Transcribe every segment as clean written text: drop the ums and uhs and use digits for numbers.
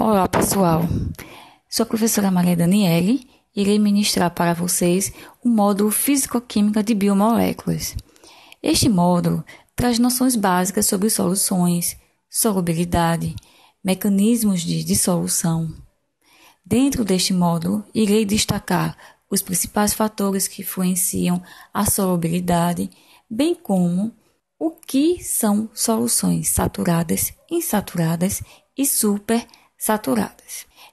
Olá, pessoal. Sou a professora Maria Daniele e irei ministrar para vocês o módulo Físico-Química de Biomoléculas. Este módulo traz noções básicas sobre soluções, solubilidade, mecanismos de dissolução. Dentro deste módulo, irei destacar os principais fatores que influenciam a solubilidade, bem como o que são soluções saturadas, insaturadas e supersaturadas.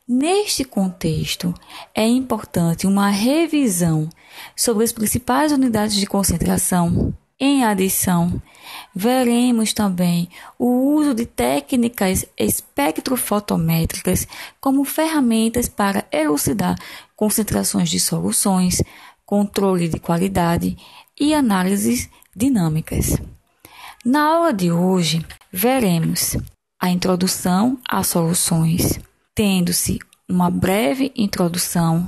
Neste contexto, é importante uma revisão sobre as principais unidades de concentração. Em adição, veremos também o uso de técnicas espectrofotométricas como ferramentas para elucidar concentrações de soluções, controle de qualidade e análises dinâmicas. Na aula de hoje, veremos a introdução às soluções, tendo-se uma breve introdução,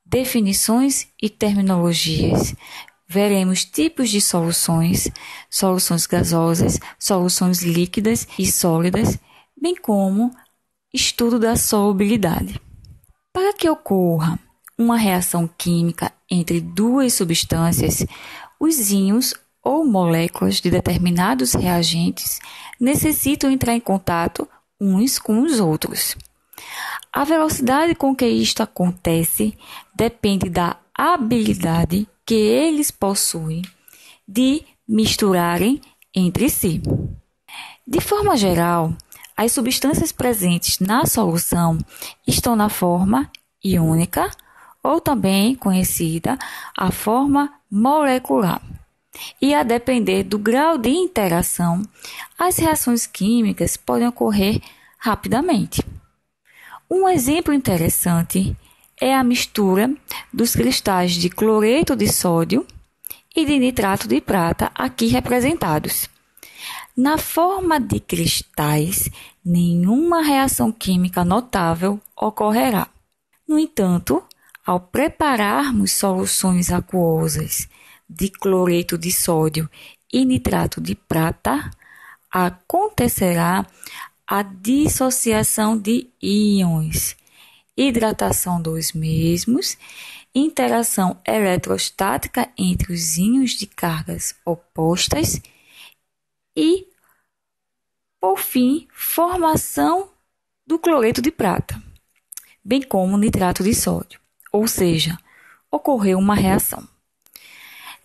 definições e terminologias. Veremos tipos de soluções, soluções gasosas, soluções líquidas e sólidas, bem como estudo da solubilidade. Para que ocorra uma reação química entre duas substâncias, os íons ou moléculas de determinados reagentes necessitam entrar em contato uns com os outros. A velocidade com que isto acontece depende da habilidade que eles possuem de misturarem entre si. De forma geral, as substâncias presentes na solução estão na forma iônica, ou também conhecida a forma molecular. E a depender do grau de interação, as reações químicas podem ocorrer rapidamente. Um exemplo interessante é a mistura dos cristais de cloreto de sódio e de nitrato de prata aqui representados. Na forma de cristais, nenhuma reação química notável ocorrerá. No entanto, ao prepararmos soluções aquosas de cloreto de sódio e nitrato de prata, acontecerá a dissociação de íons, hidratação dos mesmos, interação eletrostática entre os íons de cargas opostas e, por fim, formação do cloreto de prata, bem como nitrato de sódio, ou seja, ocorreu uma reação.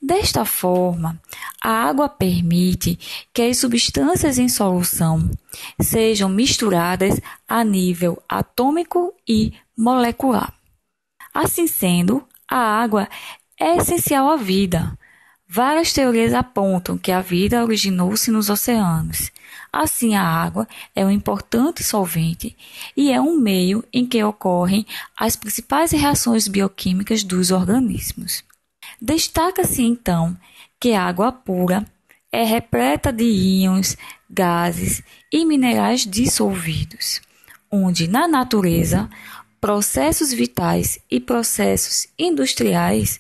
Desta forma, a água permite que as substâncias em solução sejam misturadas a nível atômico e molecular. Assim sendo, a água é essencial à vida. Várias teorias apontam que a vida originou-se nos oceanos. Assim, a água é um importante solvente e é um meio em que ocorrem as principais reações bioquímicas dos organismos. Destaca-se, então, que a água pura é repleta de íons, gases e minerais dissolvidos, onde, na natureza, processos vitais e processos industriais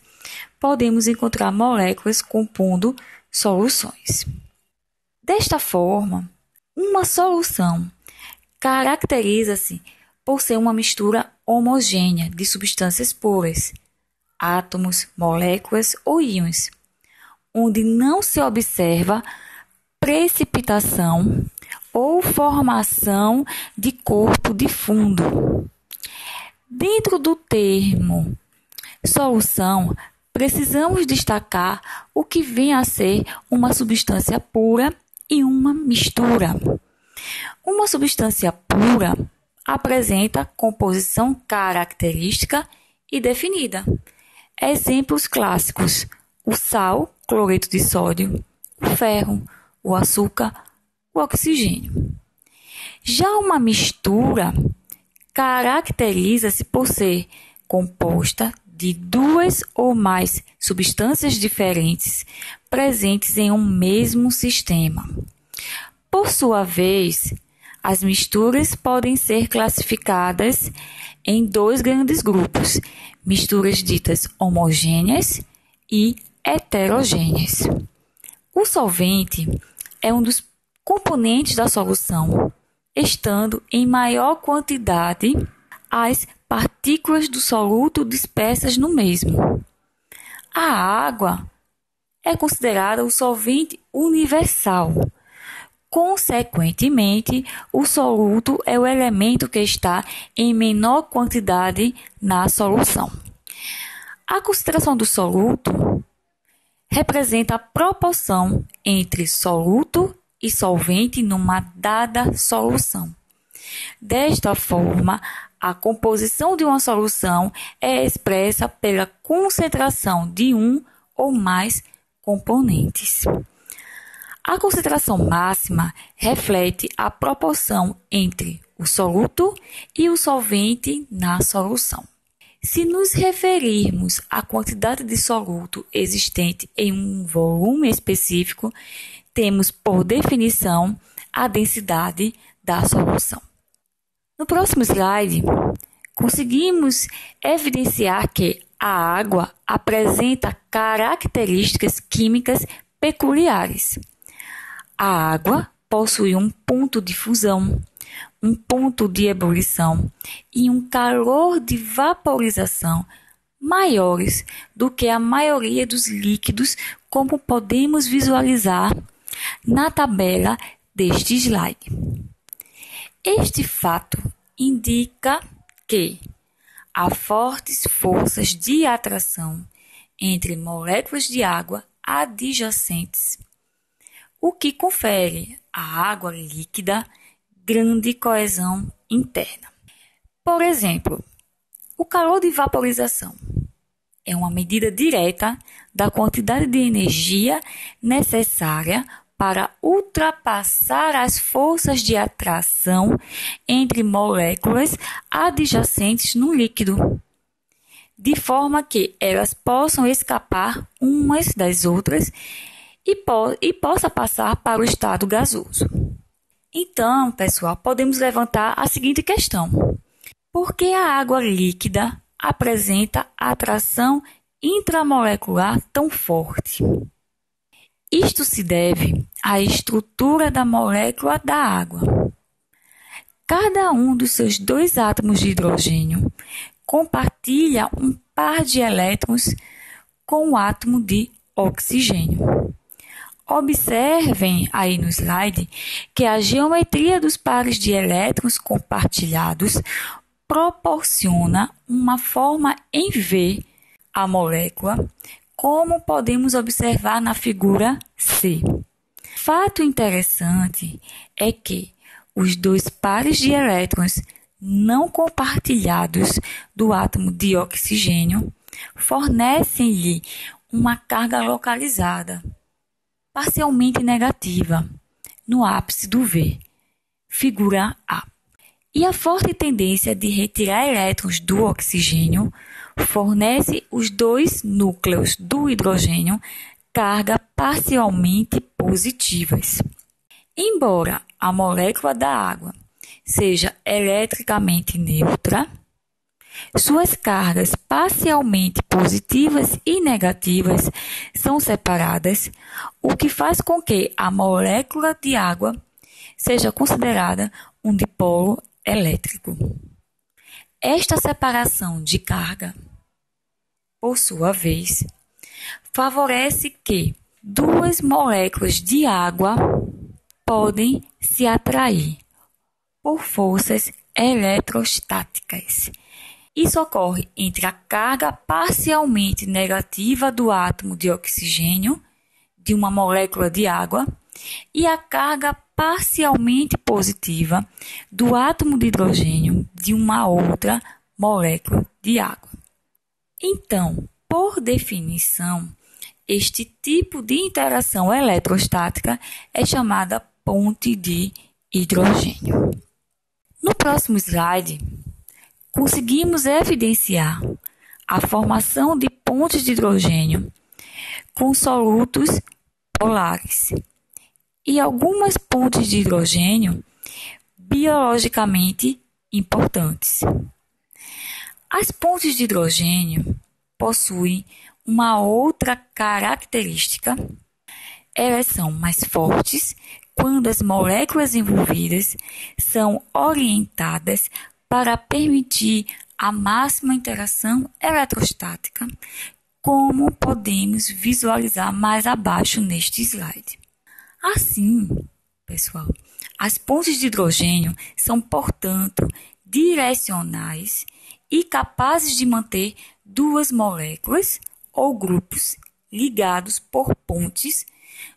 podemos encontrar moléculas compondo soluções. Desta forma, uma solução caracteriza-se por ser uma mistura homogênea de substâncias puras, átomos, moléculas ou íons, onde não se observa precipitação ou formação de corpo de fundo. Dentro do termo solução, precisamos destacar o que vem a ser uma substância pura e uma mistura. Uma substância pura apresenta composição característica e definida. Exemplos clássicos: o sal, cloreto de sódio, o ferro, o açúcar, o oxigênio. Já uma mistura caracteriza-se por ser composta de duas ou mais substâncias diferentes presentes em um mesmo sistema. Por sua vez, as misturas podem ser classificadas em dois grandes grupos: misturas ditas homogêneas e heterogêneas. O solvente é um dos componentes da solução, estando em maior quantidade as partículas do soluto dispersas no mesmo. A água é considerada o solvente universal. Consequentemente, o soluto é o elemento que está em menor quantidade na solução. A concentração do soluto representa a proporção entre soluto e solvente numa dada solução. Desta forma, a composição de uma solução é expressa pela concentração de um ou mais componentes. A concentração máxima reflete a proporção entre o soluto e o solvente na solução. Se nos referirmos à quantidade de soluto existente em um volume específico, temos por definição a densidade da solução. No próximo slide, conseguimos evidenciar que a água apresenta características químicas peculiares. A água possui um ponto de fusão, um ponto de ebulição e um calor de vaporização maiores do que a maioria dos líquidos, como podemos visualizar na tabela deste slide. Este fato indica que há fortes forças de atração entre moléculas de água adjacentes, o que confere à água líquida grande coesão interna. Por exemplo, o calor de vaporização é uma medida direta da quantidade de energia necessária para ultrapassar as forças de atração entre moléculas adjacentes no líquido, de forma que elas possam escapar umas das outras e possa passar para o estado gasoso. Então, pessoal, podemos levantar a seguinte questão: por que a água líquida apresenta atração intramolecular tão forte? Isto se deve à estrutura da molécula da água. Cada um dos seus 2 átomos de hidrogênio compartilha um par de elétrons com o átomo de oxigênio. Observem aí no slide que a geometria dos pares de elétrons compartilhados proporciona uma forma em V à molécula, como podemos observar na figura C. Fato interessante é que os 2 pares de elétrons não compartilhados do átomo de oxigênio fornecem-lhe uma carga localizada, parcialmente negativa, no ápice do V, figura A. E a forte tendência de retirar elétrons do oxigênio fornece os 2 núcleos do hidrogênio carga parcialmente positivas. Embora a molécula da água seja eletricamente neutra, suas cargas parcialmente positivas e negativas são separadas, o que faz com que a molécula de água seja considerada um dipolo elétrico. Esta separação de carga, por sua vez, favorece que 2 moléculas de água podem se atrair por forças eletrostáticas. Isso ocorre entre a carga parcialmente negativa do átomo de oxigênio de uma molécula de água e a carga parcialmente positiva do átomo de hidrogênio de uma outra molécula de água. Então, por definição, este tipo de interação eletrostática é chamada ponte de hidrogênio. No próximo slide, conseguimos evidenciar a formação de pontes de hidrogênio com solutos polares e algumas pontes de hidrogênio biologicamente importantes. As pontes de hidrogênio possuem uma outra característica. Elas são mais fortes quando as moléculas envolvidas são orientadas para permitir a máxima interação eletrostática, como podemos visualizar mais abaixo neste slide. Assim, pessoal, as pontes de hidrogênio são, portanto, direcionais e capazes de manter duas moléculas ou grupos ligados por pontes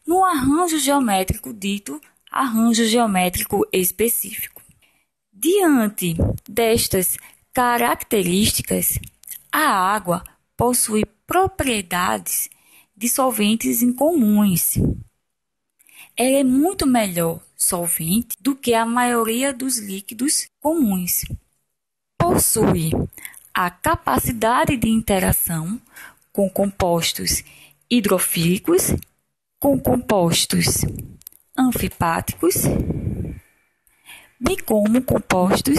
no arranjo geométrico dito arranjo geométrico específico. Diante destas características, a água possui propriedades de solventes incomuns. Ela é muito melhor solvente do que a maioria dos líquidos comuns. Possui a capacidade de interação com compostos hidrofílicos, com compostos anfipáticos, bem como compostos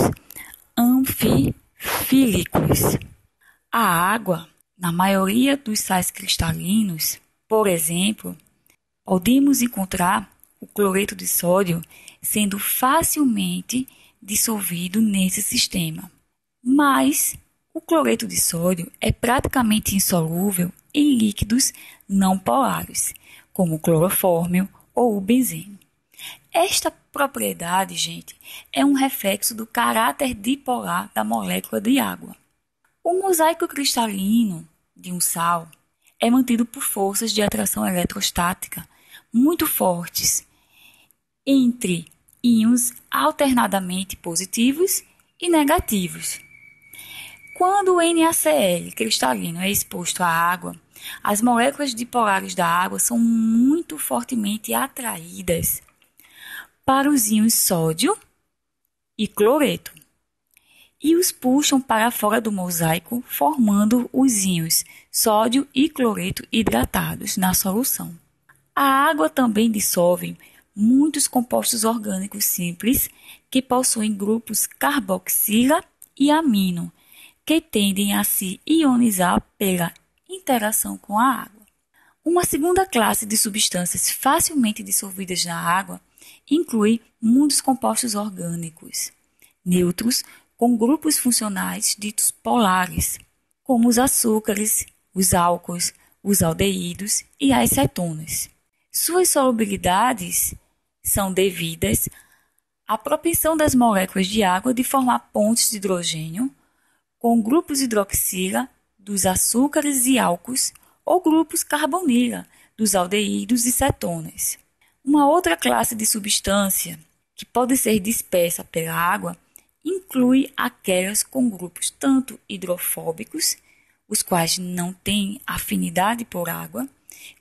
anfifílicos. A água, na maioria dos sais cristalinos, por exemplo, podemos encontrar o cloreto de sódio sendo facilmente dissolvido nesse sistema. Mas o cloreto de sódio é praticamente insolúvel em líquidos não polares, como o clorofórmio ou o benzeno. Esta propriedade, gente, é um reflexo do caráter dipolar da molécula de água. O mosaico cristalino de um sal é mantido por forças de atração eletrostática muito fortes entre íons alternadamente positivos e negativos. Quando o NaCl cristalino é exposto à água, as moléculas dipolares da água são muito fortemente atraídas para os íons sódio e cloreto e os puxam para fora do mosaico, formando os íons sódio e cloreto hidratados na solução. A água também dissolve muitos compostos orgânicos simples que possuem grupos carboxila e amino, que tendem a se ionizar pela interação com a água. Uma segunda classe de substâncias facilmente dissolvidas na água inclui muitos compostos orgânicos neutros com grupos funcionais ditos polares, como os açúcares, os álcoois, os aldeídos e as cetonas. Suas solubilidades são devidas à propensão das moléculas de água de formar pontes de hidrogênio com grupos hidroxila dos açúcares e álcoois ou grupos carbonila dos aldeídos e cetonas. Uma outra classe de substância que pode ser dispersa pela água inclui aquelas com grupos tanto hidrofóbicos, os quais não têm afinidade por água,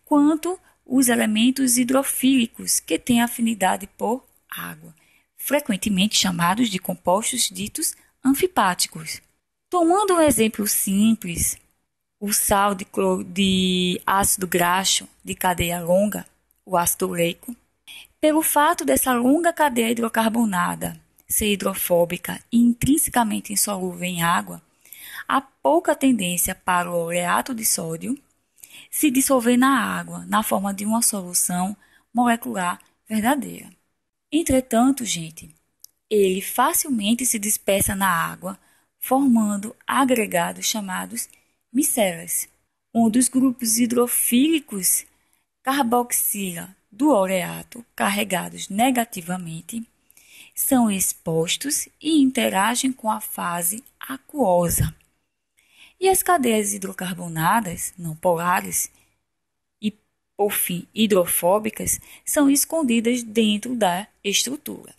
quanto os elementos hidrofílicos que têm afinidade por água, frequentemente chamados de compostos ditos anfipáticos. Tomando um exemplo simples, o sal de ácido graxo de cadeia longa, o ácido oleico, pelo fato dessa longa cadeia hidrocarbonada ser hidrofóbica e intrinsecamente insolúvel em água, há pouca tendência para o oleato de sódio se dissolver na água na forma de uma solução molecular verdadeira. Entretanto, gente, ele facilmente se dispersa na água, formando agregados chamados micelas, onde os grupos hidrofílicos carboxila do oleato, carregados negativamente, são expostos e interagem com a fase aquosa. E as cadeias hidrocarbonadas não polares e, por fim, hidrofóbicas são escondidas dentro da estrutura,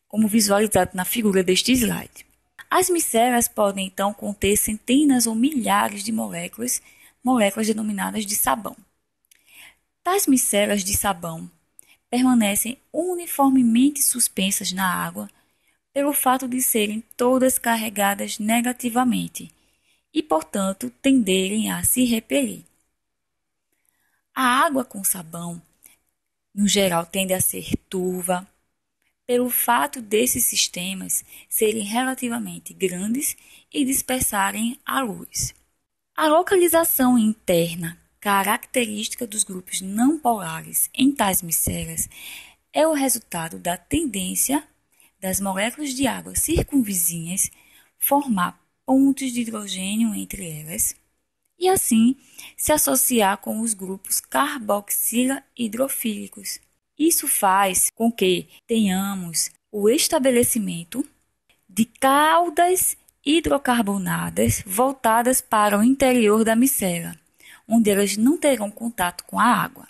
como visualizado na figura deste slide. As micelas podem, então, conter centenas ou milhares de moléculas denominadas de sabão. Tais micelas de sabão permanecem uniformemente suspensas na água pelo fato de serem todas carregadas negativamente e, portanto, tenderem a se repelir. A água com sabão, no geral, tende a ser turva, pelo fato desses sistemas serem relativamente grandes e dispersarem a luz. A localização interna característica dos grupos não polares em tais micelas é o resultado da tendência das moléculas de água circunvizinhas formar pontos de hidrogênio entre elas e assim se associar com os grupos carboxila hidrofílicos. Isso faz com que tenhamos o estabelecimento de caudas hidrocarbonadas voltadas para o interior da micela, onde elas não terão contato com a água.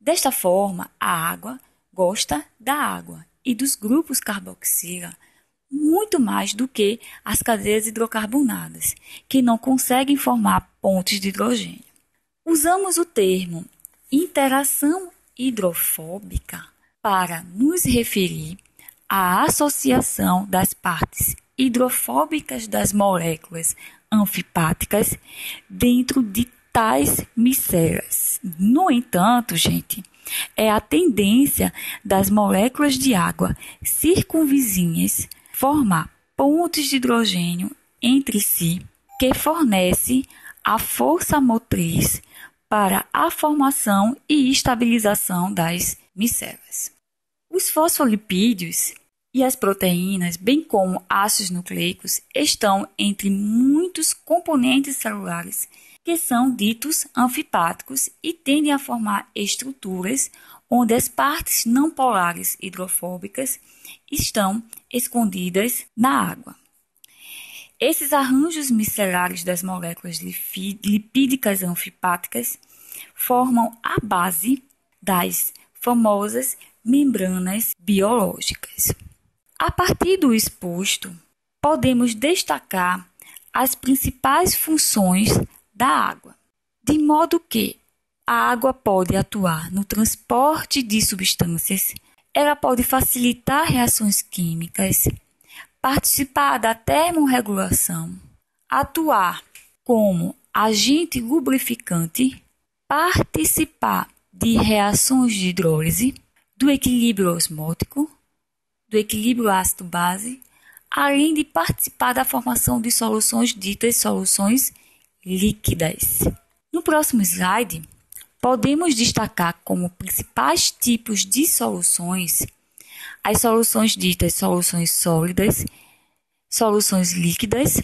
Desta forma, a água gosta da água e dos grupos carboxila muito mais do que as cadeias hidrocarbonadas, que não conseguem formar pontes de hidrogênio. Usamos o termo interação hidrofóbica para nos referir à associação das partes hidrofóbicas das moléculas anfipáticas dentro de tais micelas. No entanto, gente, é a tendência das moléculas de água circunvizinhas formar pontes de hidrogênio entre si que fornece a força motriz para a formação e estabilização das micelas. Os fosfolipídios e as proteínas, bem como ácidos nucleicos, estão entre muitos componentes celulares que são ditos anfipáticos e tendem a formar estruturas onde as partes não polares hidrofóbicas estão escondidas na água. Esses arranjos micelares das moléculas lipídicas anfipáticas formam a base das famosas membranas biológicas. A partir do exposto, podemos destacar as principais funções da água, de modo que a água pode atuar no transporte de substâncias, ela pode facilitar reações químicas, participar da termorregulação, atuar como agente lubrificante, participar de reações de hidrólise, do equilíbrio osmótico, do equilíbrio ácido-base, além de participar da formação de soluções ditas soluções líquidas. No próximo slide, podemos destacar como principais tipos de soluções as soluções ditas soluções sólidas, soluções líquidas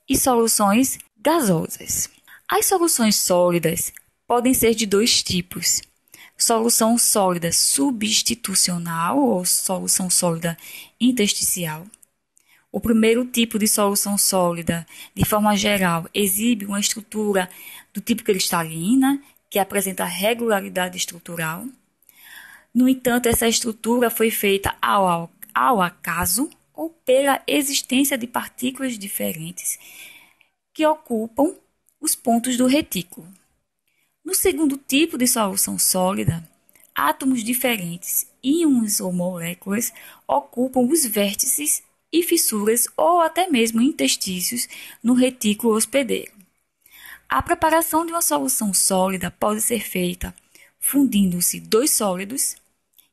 e soluções gasosas. As soluções sólidas podem ser de dois tipos: solução sólida substitucional ou solução sólida intersticial. O primeiro tipo de solução sólida, de forma geral, exibe uma estrutura do tipo cristalina, que apresenta regularidade estrutural. No entanto, essa estrutura foi feita ao acaso ou pela existência de partículas diferentes que ocupam os pontos do retículo. No segundo tipo de solução sólida, átomos diferentes, íons ou moléculas, ocupam os vértices e fissuras ou até mesmo interstícios no retículo hospedeiro. A preparação de uma solução sólida pode ser feita fundindo-se dois sólidos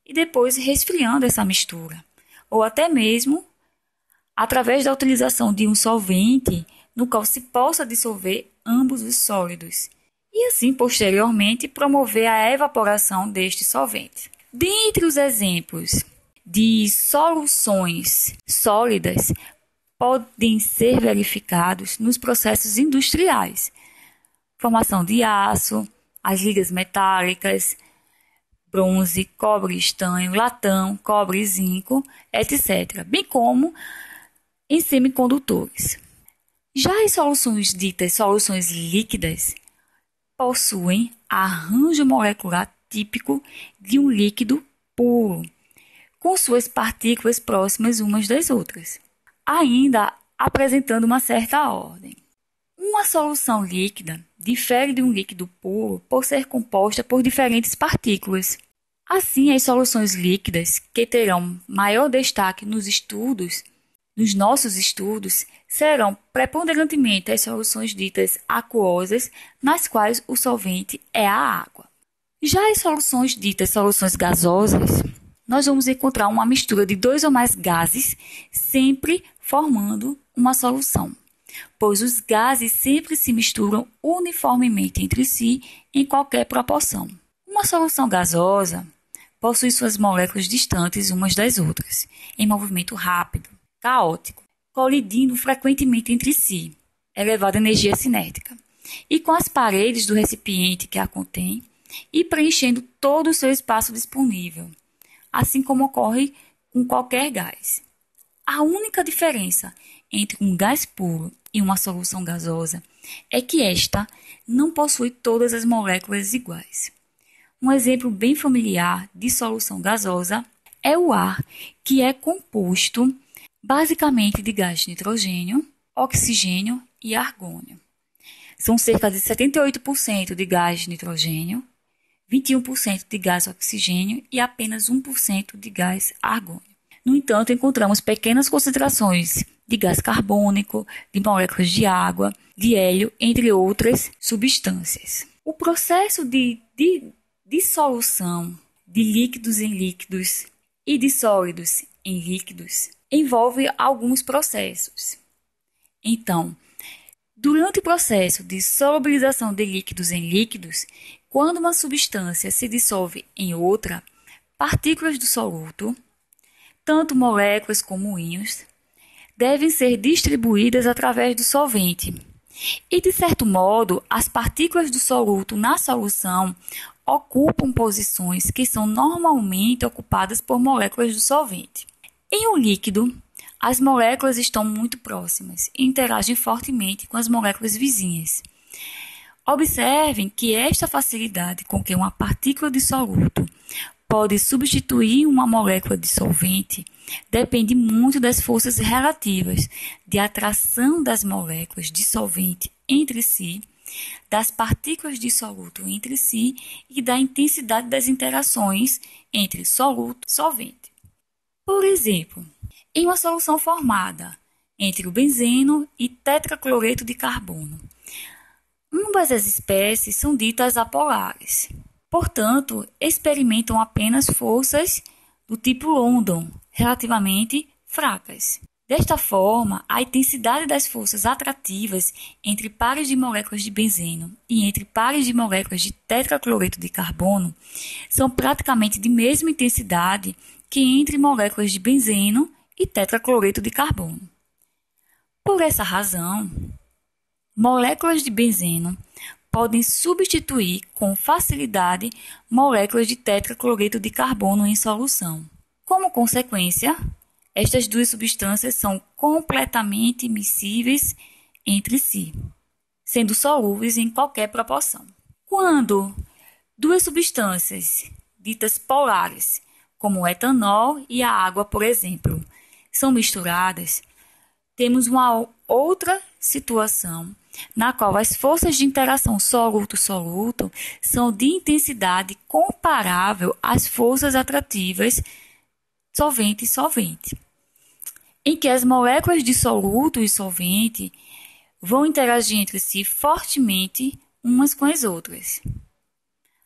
e depois resfriando essa mistura, ou até mesmo através da utilização de um solvente no qual se possa dissolver ambos os sólidos e assim posteriormente promover a evaporação deste solvente. Dentre os exemplos de soluções sólidas podem ser verificados nos processos industriais, formação de aço, as ligas metálicas, bronze, cobre, estanho, latão, cobre e zinco, etc., bem como em semicondutores. Já as soluções ditas soluções líquidas possuem arranjo molecular típico de um líquido puro, com suas partículas próximas umas das outras, ainda apresentando uma certa ordem. Uma solução líquida difere de um líquido puro por ser composta por diferentes partículas. Assim, as soluções líquidas, que terão maior destaque nos nossos estudos, serão preponderantemente as soluções ditas aquosas, nas quais o solvente é a água. Já as soluções ditas soluções gasosas, nós vamos encontrar uma mistura de dois ou mais gases, sempre formando uma solução, pois os gases sempre se misturam uniformemente entre si em qualquer proporção. Uma solução gasosa possuem suas moléculas distantes umas das outras, em movimento rápido, caótico, colidindo frequentemente entre si, elevada energia cinética, e com as paredes do recipiente que a contém, e preenchendo todo o seu espaço disponível, assim como ocorre com qualquer gás. A única diferença entre um gás puro e uma solução gasosa é que esta não possui todas as moléculas iguais. Um exemplo bem familiar de solução gasosa é o ar, que é composto basicamente de gás de nitrogênio, oxigênio e argônio. São cerca de 78% de gás de nitrogênio, 21% de gás oxigênio e apenas 1% de gás argônio. No entanto, encontramos pequenas concentrações de gás carbônico, de moléculas de água, de hélio, entre outras substâncias. O processo de dissolução de líquidos em líquidos e de sólidos em líquidos envolve alguns processos. Então, durante o processo de solubilização de líquidos em líquidos, quando uma substância se dissolve em outra, partículas do soluto, tanto moléculas como íons, devem ser distribuídas através do solvente. E, de certo modo, as partículas do soluto na solução ocupam posições que são normalmente ocupadas por moléculas do solvente. Em um líquido, as moléculas estão muito próximas e interagem fortemente com as moléculas vizinhas. Observem que esta facilidade com que uma partícula de soluto pode substituir uma molécula de solvente depende muito das forças relativas de atração das moléculas de solvente entre si, das partículas de soluto entre si e da intensidade das interações entre soluto e solvente. Por exemplo, em uma solução formada entre o benzeno e tetracloreto de carbono, ambas as espécies são ditas apolares. Portanto, experimentam apenas forças do tipo London, relativamente fracas. Desta forma, a intensidade das forças atrativas entre pares de moléculas de benzeno e entre pares de moléculas de tetracloreto de carbono são praticamente de mesma intensidade que entre moléculas de benzeno e tetracloreto de carbono. Por essa razão, moléculas de benzeno podem substituir com facilidade moléculas de tetracloreto de carbono em solução. Como consequência, estas duas substâncias são completamente miscíveis entre si, sendo solúveis em qualquer proporção. Quando duas substâncias ditas polares, como o etanol e a água, por exemplo, são misturadas, temos uma outra situação na qual as forças de interação soluto-soluto são de intensidade comparável às forças atrativas solvente-solvente, em que as moléculas de soluto e solvente vão interagir entre si fortemente umas com as outras.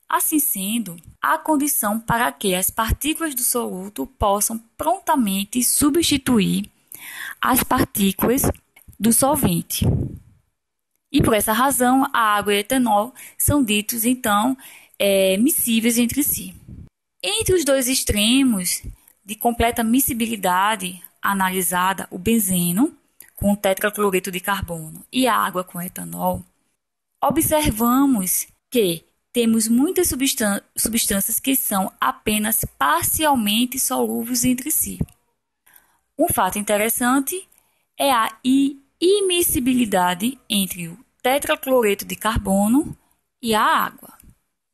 Assim sendo, há condição para que as partículas do soluto possam prontamente substituir as partículas do solvente. E por essa razão, a água e o etanol são ditos, então, miscíveis entre si. Entre os dois extremos de completa miscibilidade analisada, o benzeno, com tetracloreto de carbono, e a água com etanol, observamos que temos muitas substâncias que são apenas parcialmente solúveis entre si. Um fato interessante é a imiscibilidade entre o tetracloreto de carbono e a água,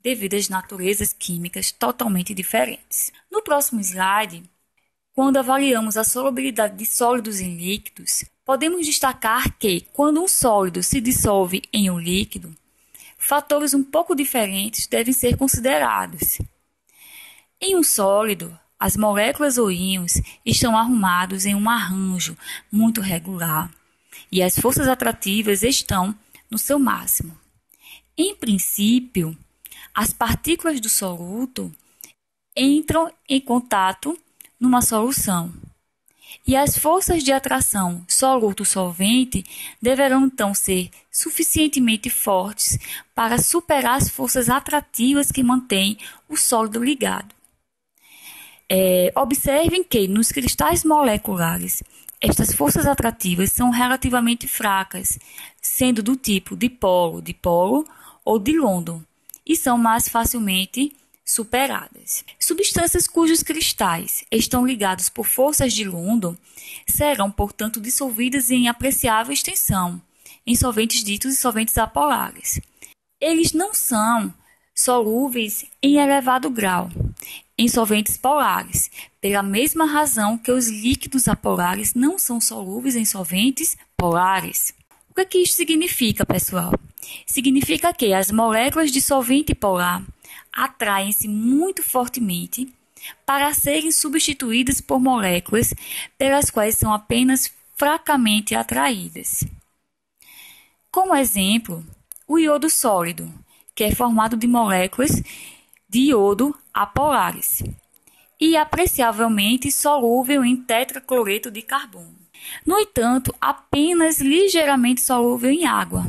devido às naturezas químicas totalmente diferentes. No próximo slide, quando avaliamos a solubilidade de sólidos em líquidos, podemos destacar que, quando um sólido se dissolve em um líquido, fatores um pouco diferentes devem ser considerados. Em um sólido, as moléculas ou íons estão arrumados em um arranjo muito regular e as forças atrativas estão no seu máximo. Em princípio, as partículas do soluto entram em contato numa solução e as forças de atração soluto-solvente deverão então ser suficientemente fortes para superar as forças atrativas que mantêm o sólido ligado. Observem que nos cristais moleculares, estas forças atrativas são relativamente fracas, sendo do tipo dipolo ou de London, e são mais facilmente superadas. Substâncias cujos cristais estão ligados por forças de London serão, portanto, dissolvidas em apreciável extensão em solventes ditos solventes apolares. Eles não são solúveis em elevado grau em solventes polares, pela mesma razão que os líquidos apolares não são solúveis em solventes polares. O que isso significa, pessoal? Significa que as moléculas de solvente polar atraem-se muito fortemente para serem substituídas por moléculas pelas quais são apenas fracamente atraídas. Como exemplo, o iodo sólido, que é formado de moléculas de iodo apolares e apreciavelmente solúvel em tetracloreto de carbono. No entanto, apenas ligeiramente solúvel em água.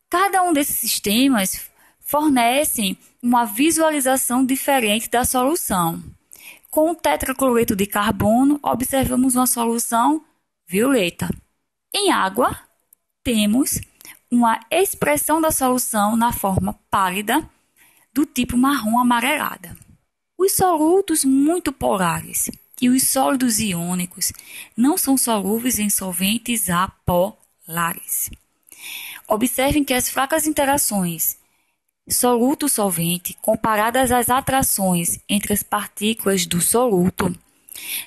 Cada um desses sistemas fornecem uma visualização diferente da solução. Com o tetracloreto de carbono, observamos uma solução violeta. Em água, temos uma expressão da solução na forma pálida, do tipo marrom amarelada. Os solutos muito polares e os sólidos iônicos não são solúveis em solventes apolares. Observem que as fracas interações soluto-solvente, comparadas às atrações entre as partículas do soluto,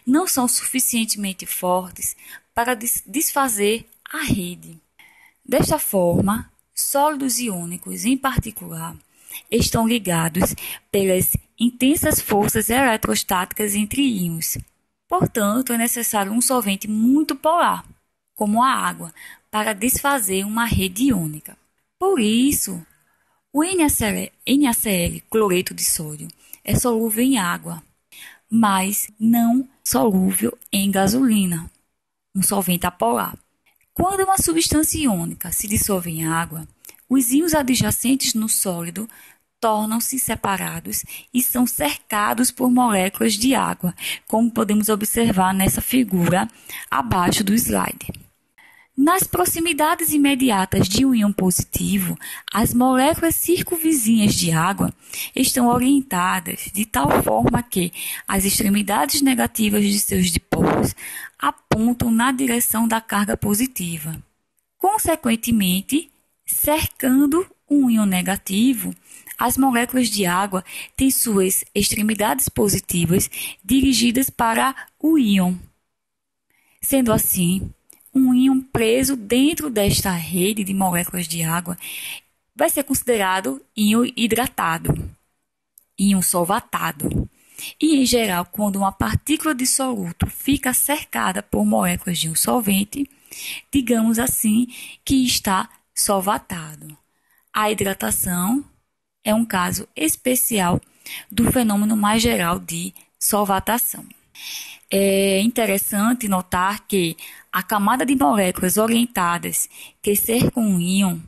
não são suficientemente fortes para desfazer a rede. Desta forma, sólidos iônicos, em particular, estão ligados pelas intensas forças eletrostáticas entre íons. Portanto, é necessário um solvente muito polar, como a água, para desfazer uma rede iônica. Por isso, o NaCl, cloreto de sódio, é solúvel em água, mas não solúvel em gasolina, um solvente apolar. Quando uma substância iônica se dissolve em água, os íons adjacentes no sólido tornam-se separados e são cercados por moléculas de água, como podemos observar nessa figura abaixo do slide. Nas proximidades imediatas de um íon positivo, as moléculas circunvizinhas de água estão orientadas de tal forma que as extremidades negativas de seus dipolos apontam na direção da carga positiva. Consequentemente, cercando um íon negativo, as moléculas de água têm suas extremidades positivas dirigidas para o íon. Sendo assim, um íon preso dentro desta rede de moléculas de água vai ser considerado íon hidratado, íon solvatado. E, em geral, quando uma partícula de soluto fica cercada por moléculas de um solvente, digamos assim que está solvatado. A hidratação é um caso especial do fenômeno mais geral de solvatação. É interessante notar que a camada de moléculas orientadas que cercam um íon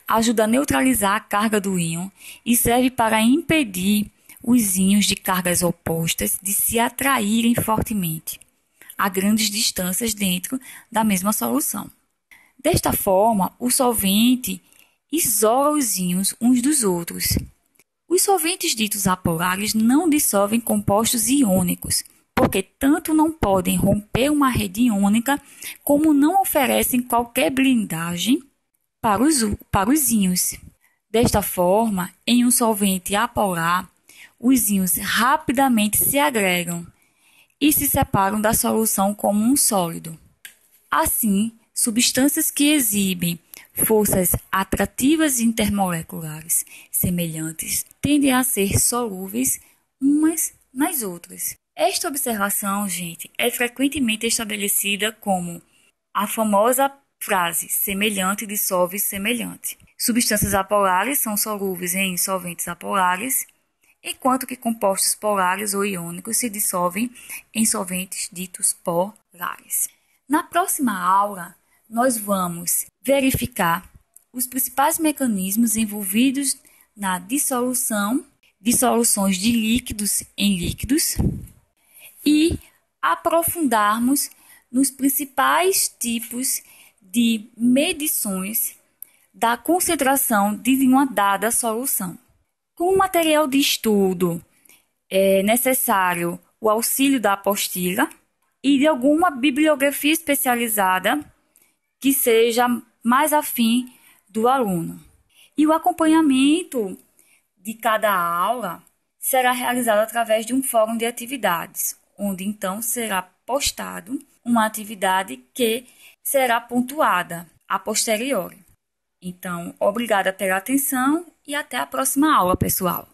ajuda a neutralizar a carga do íon e serve para impedir os íons de cargas opostas de se atraírem fortemente a grandes distâncias dentro da mesma solução. Desta forma, o solvente isola os íons uns dos outros. Os solventes ditos apolares não dissolvem compostos iônicos, porque tanto não podem romper uma rede iônica, como não oferecem qualquer blindagem para os íons. Desta forma, em um solvente apolar, os íons rapidamente se agregam e se separam da solução como um sólido. Assim, substâncias que exibem forças atrativas intermoleculares semelhantes tendem a ser solúveis umas nas outras. Esta observação, gente, é frequentemente estabelecida como a famosa frase semelhante dissolve semelhante. Substâncias apolares são solúveis em solventes apolares, enquanto que compostos polares ou iônicos se dissolvem em solventes ditos polares. Na próxima aula, nós vamos verificar os principais mecanismos envolvidos na dissolução de soluções de líquidos em líquidos e aprofundarmos nos principais tipos de medições da concentração de uma dada solução. Com o material de estudo, é necessário o auxílio da apostila e de alguma bibliografia especializada que seja mais afim do aluno. E o acompanhamento de cada aula será realizado através de um fórum de atividades, onde então será postado uma atividade que será pontuada a posteriori. Então, obrigada pela atenção e até a próxima aula, pessoal.